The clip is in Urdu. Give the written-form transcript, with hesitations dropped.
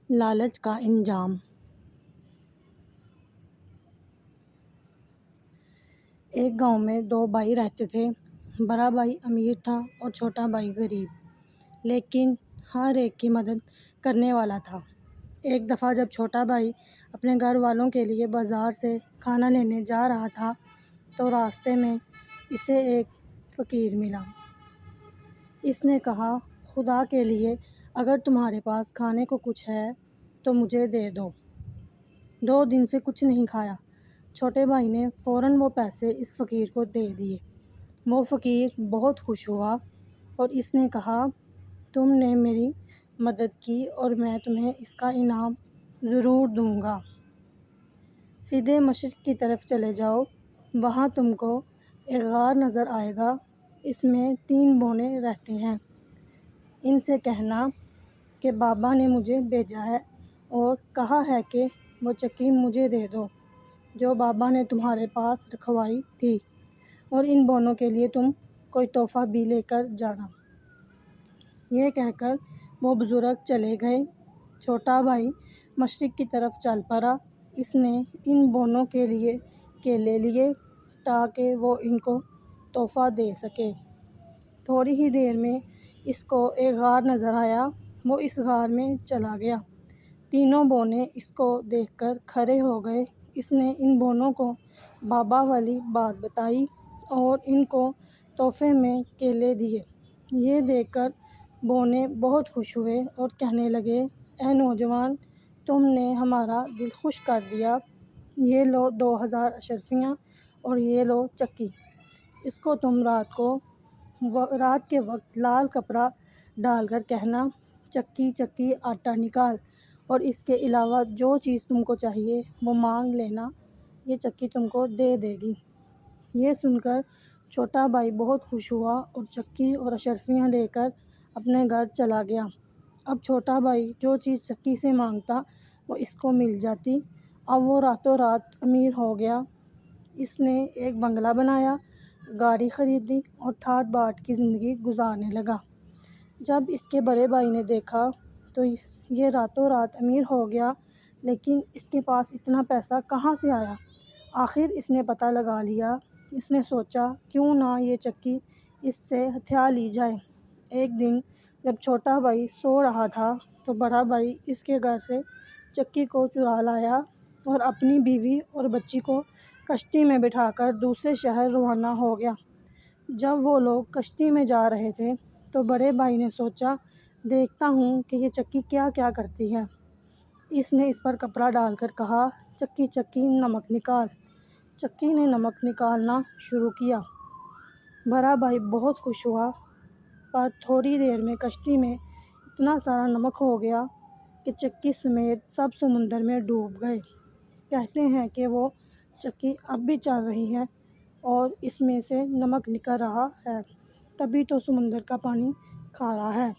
لالچ کا انجام۔ ایک گاؤں میں دو بھائی رہتے تھے۔ بڑا بھائی امیر تھا اور چھوٹا بھائی غریب، لیکن ہر ایک کی مدد کرنے والا تھا۔ ایک دفعہ جب چھوٹا بھائی اپنے گھر والوں کے لیے بازار سے کھانا لینے جا رہا تھا تو راستے میں اسے ایک فقیر ملا۔ اس نے کہا، خدا کے لیے اگر تمہارے پاس کھانے کو کچھ ہے تو مجھے دے دو۔ 2 دن سے کچھ نہیں کھایا۔ چھوٹے بھائی نے فوراً وہ پیسے اس فقیر کو دے دیے۔ وہ فقیر بہت خوش ہوا اور اس نے کہا، تم نے میری مدد کی اور میں تمہیں اس کا انعام ضرور دوں گا۔ سیدھے مشرق کی طرف چلے جاؤ، وہاں تم کو ایک غار نظر آئے گا، اس میں 3 بونے رہتے ہیں۔ ان سے کہنا کہ بابا نے مجھے بھیجا ہے اور کہا ہے کہ وہ چکی مجھے دے دو جو بابا نے تمہارے پاس رکھوائی تھی، اور ان بونوں کے لیے تم کوئی تحفہ بھی لے کر جانا۔ یہ کہہ کر وہ بزرگ چلے گئے۔ چھوٹا بھائی مشرق کی طرف چل پڑا۔ اس نے ان بونوں کے لیے کیلے لیے تاکہ وہ ان کو تحفہ دے سکے۔ تھوڑی ہی دیر میں اس کو ایک غار نظر آیا۔ وہ اس غار میں چلا گیا۔ تینوں بونے اس کو دیکھ کر کھڑے ہو گئے۔ اس نے ان بونوں کو بابا والی بات بتائی اور ان کو تحفے میں کیلے دیے۔ یہ دیکھ کر بونے بہت خوش ہوئے اور کہنے لگے، اے نوجوان، تم نے ہمارا دل خوش کر دیا۔ یہ لو 2000 اشرفیاں اور یہ لو چکی۔ اس کو تم رات کے وقت لال کپڑا ڈال کر کہنا، چکی چکی آٹا نکال، اور اس کے علاوہ جو چیز تم کو چاہیے وہ مانگ لینا، یہ چکی تم کو دے دے گی۔ یہ سن کر چھوٹا بھائی بہت خوش ہوا اور چکی اور اشرفیاں لے کر اپنے گھر چلا گیا۔ اب چھوٹا بھائی جو چیز چکی سے مانگتا وہ اس کو مل جاتی۔ اب وہ راتوں رات امیر ہو گیا۔ اس نے ایک بنگلہ بنایا، گاڑی خریدی اور ٹھاٹھ باٹھ کی زندگی گزارنے لگا۔ جب اس کے بڑے بھائی نے دیکھا تو یہ راتوں رات امیر ہو گیا، لیکن اس کے پاس اتنا پیسہ کہاں سے آیا؟ آخر اس نے پتہ لگا لیا۔ اس نے سوچا، کیوں نہ یہ چکی اس سے ہتھیا لی جائے۔ ایک دن جب چھوٹا بھائی سو رہا تھا تو بڑا بھائی اس کے گھر سے چکی کو چرا لایا اور اپنی بیوی اور بچی کو کشتی میں بٹھا کر دوسرے شہر روانہ ہو گیا۔ جب وہ لوگ کشتی میں جا رہے تھے تو بڑے بھائی نے سوچا، دیکھتا ہوں کہ یہ چکی کیا کیا کرتی ہے۔ اس نے اس پر کپڑا ڈال کر کہا، چکی چکی نمک نکال۔ چکی نے نمک نکالنا شروع کیا۔ بڑا بھائی بہت خوش ہوا، پر تھوڑی دیر میں کشتی میں اتنا سارا نمک ہو گیا کہ چکی سمیت سب سمندر میں ڈوب گئے۔ کہتے ہیں کہ وہ چکی اب بھی چل رہی ہے اور اس میں سے نمک نکل رہا ہے، تبھی تو سمندر کا پانی کھارا ہے۔